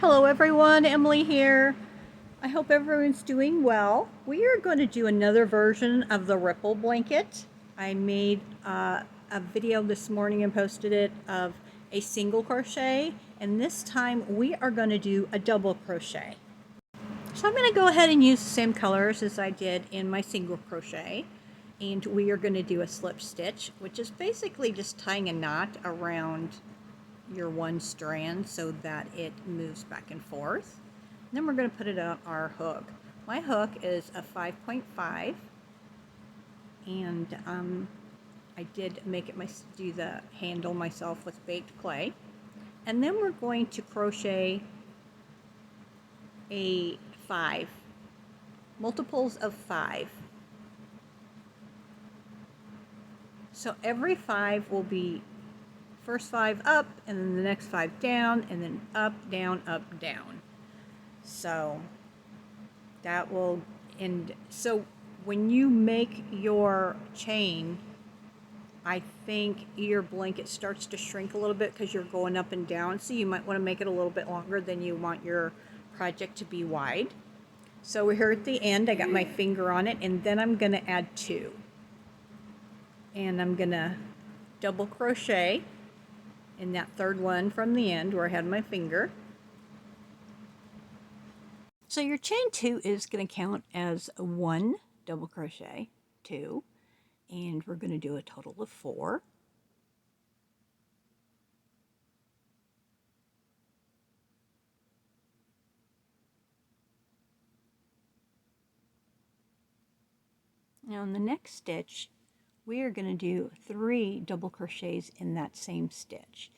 Hello everyone, Emily here. I hope everyone's doing well. We are going to do another version of the ripple blanket. I made a video this morning and posted it of a single crochet, and this time we are going to do a double crochet. So I'm going to go ahead and use the same colors as I did in my single crochet, and we are going to do a slip stitch, which is basically just tying a knot around your one strand so that it moves back and forth. And then we're going to put it on our hook. My hook is a 5.5, and I did make it do the handle myself with baked clay. And then we're going to crochet a 5, multiples of 5. So every 5 will be first 5 up, and then the next 5 down, and then up, down, up, down. So that will end. So when you make your chain, I think your blanket starts to shrink a little bit because you're going up and down. So you might want to make it a little bit longer than you want your project to be wide. So we're here at the end. I got my finger on it, and then I'm going to add 2. And I'm going to double crochet in that third one from the end where I had my finger. So your chain 2 is going to count as 1 double crochet, 2, and we're going to do a total of 4. Now in the next stitch, we are going to do 3 double crochets in that same stitch.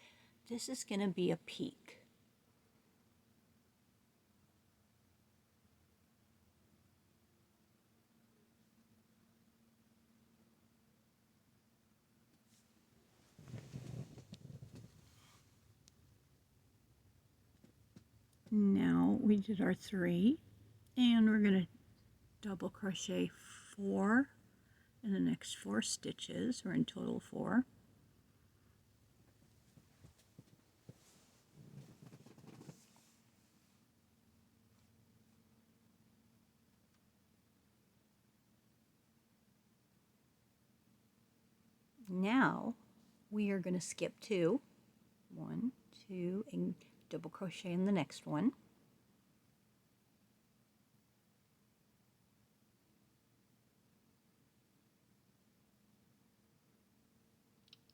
This is going to be a peak. Now we did our 3, and we're going to double crochet 4 in the next 4 stitches. We're in total 4. Now we are going to skip 2, 1, 2, and double crochet in the next one.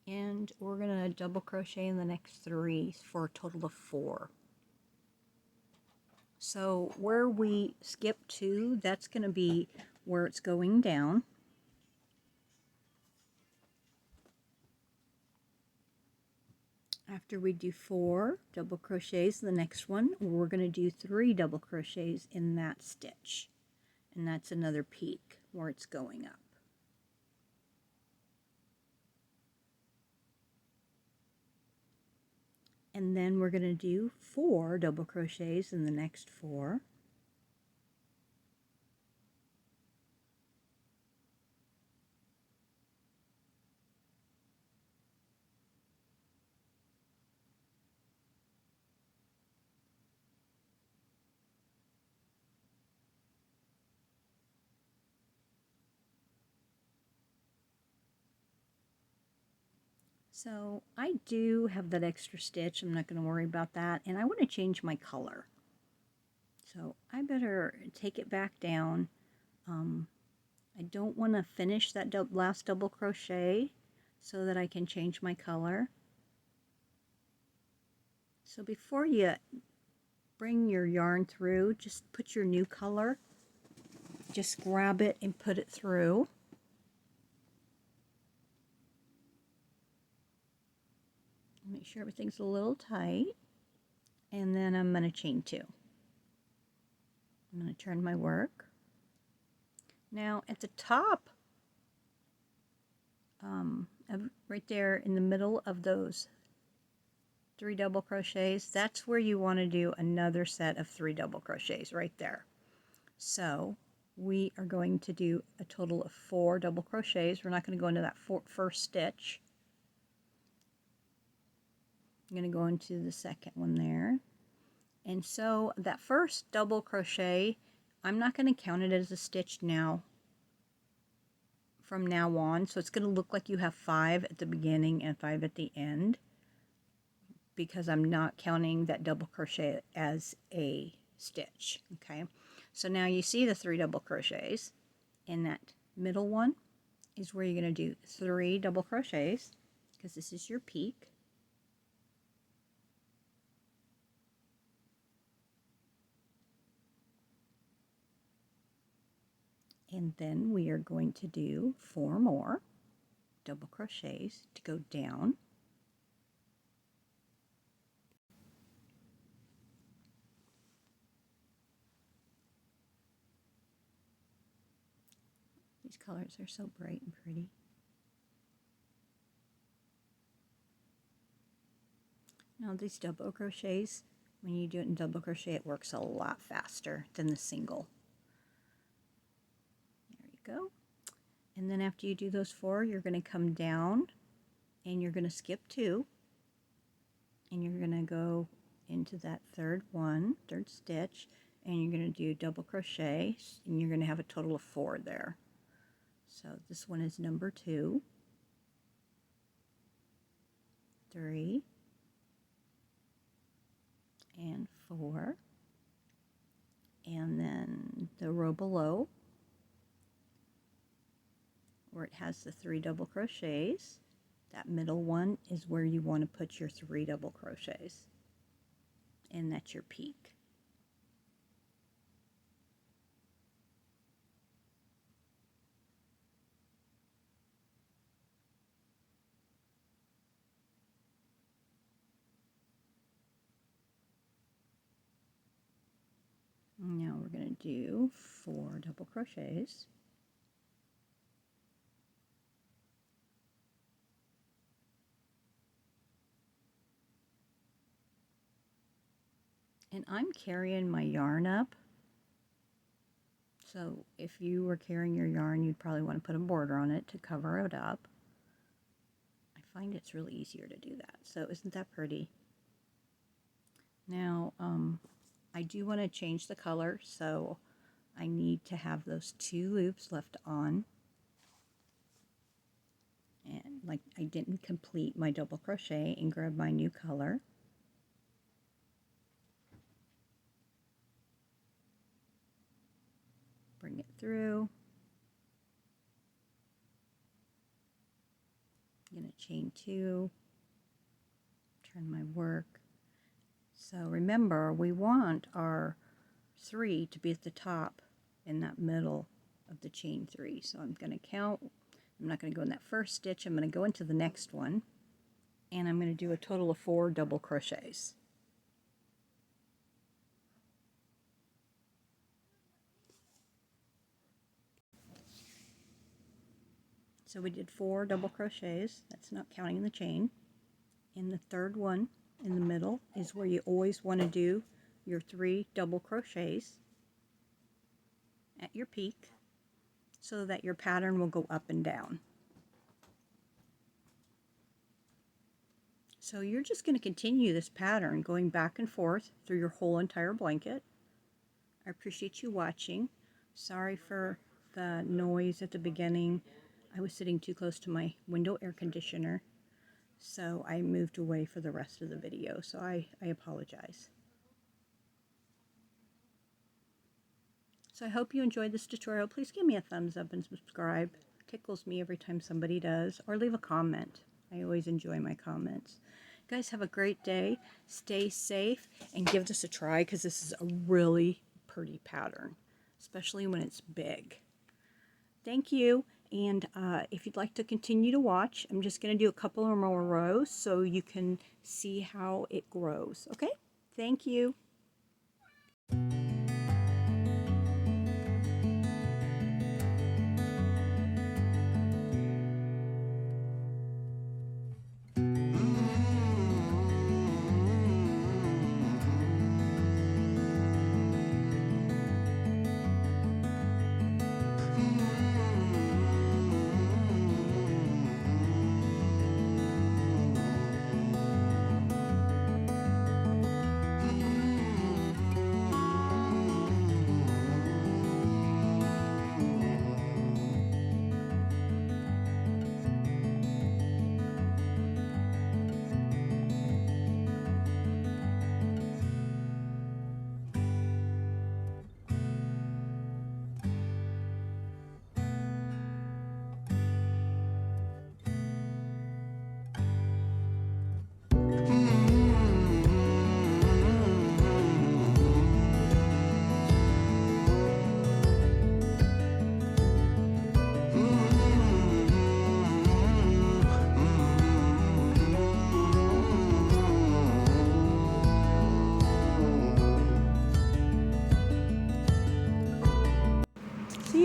And we're going to double crochet in the next 3 for a total of 4. So where we skip 2, that's going to be where it's going down. After we do 4 double crochets in the next one, we're going to do 3 double crochets in that stitch. And that's another peak where it's going up. And then we're going to do 4 double crochets in the next 4. So I do have that extra stitch. I'm not going to worry about that. And I want to change my color. So I better take it back down. I don't want to finish that last double crochet so that I can change my color. So before you bring your yarn through, just put your new color. Just grab it and put it through. Make sure everything's a little tight. And then I'm going to chain 2. I'm going to turn my work. Now at the top, right there in the middle of those 3 double crochets, that's where you want to do another set of 3 double crochets right there. So we are going to do a total of 4 double crochets. We're not going to go into that first stitch. I'm going to go into the second one there, And so that first double crochet, I'm not going to count it as a stitch now from now on. So it's going to look like you have 5 at the beginning and 5 at the end, because I'm not counting that double crochet as a stitch. Okay, so now you see the 3 double crochets. In that middle one is where you're going to do 3 double crochets, because this is your peak. And then we are going to do 4 more double crochets to go down. These colors are so bright and pretty. Now these double crochets, when you do it in double crochet, it works a lot faster than the single. There you go. And then after you do those 4, you're going to come down and you're going to skip 2. And you're going to go into that third stitch, and you're going to do double crochet, and you're going to have a total of 4 there. So this one is number 2, 3, and 4. And then the row below, where it has the 3 double crochets, that middle one is where you want to put your 3 double crochets, and that's your peak. Now we're going to do 4 double crochets. And I'm carrying my yarn up. So if you were carrying your yarn, you'd probably want to put a border on it to cover it up. I find it's really easier to do that. So isn't that pretty? Now, I do want to change the color, so I need to have those 2 loops left on. And like I didn't complete my double crochet and grab my new color. Bring it through. I'm going to chain 2, turn my work. So remember, we want our 3 to be at the top in that middle of the chain 3. So I'm going to count. I'm not going to go in that first stitch. I'm going to go into the next one, and I'm going to do a total of 4 double crochets. So we did 4 double crochets. That's not counting the chain. In the third one in the middle is where you always want to do your 3 double crochets at your peak, so that your pattern will go up and down. So you're just going to continue this pattern going back and forth through your whole entire blanket. I appreciate you watching. Sorry for the noise at the beginning. I was sitting too close to my window air conditioner, so I moved away for the rest of the video, so I apologize. So I hope you enjoyed this tutorial. Please give me a thumbs up and subscribe. It tickles me every time somebody does. Or leave a comment. I always enjoy my comments. Guys, have a great day. Stay safe and give this a try, because this is a really pretty pattern, especially when it's big. Thank you. And if you'd like to continue to watch, I'm just going to do a couple of more rows so you can see how it grows. Okay? Thank you.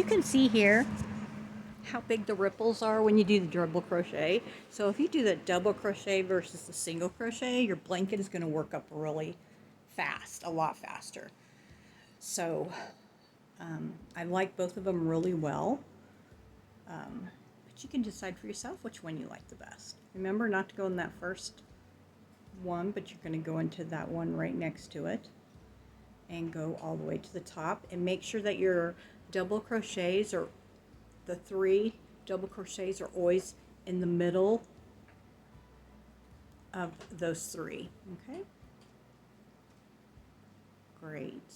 can see here how big the ripples are when you do the double crochet. So if you do the double crochet versus the single crochet, your blanket is going to work up really fast, a lot faster. So I like both of them really well. But you can decide for yourself which one you like the best. Remember not to go in that first one, but you're going to go into that one right next to it and go all the way to the top, and make sure that your double crochets, or the 3 double crochets, are always in the middle of those 3. Okay, great.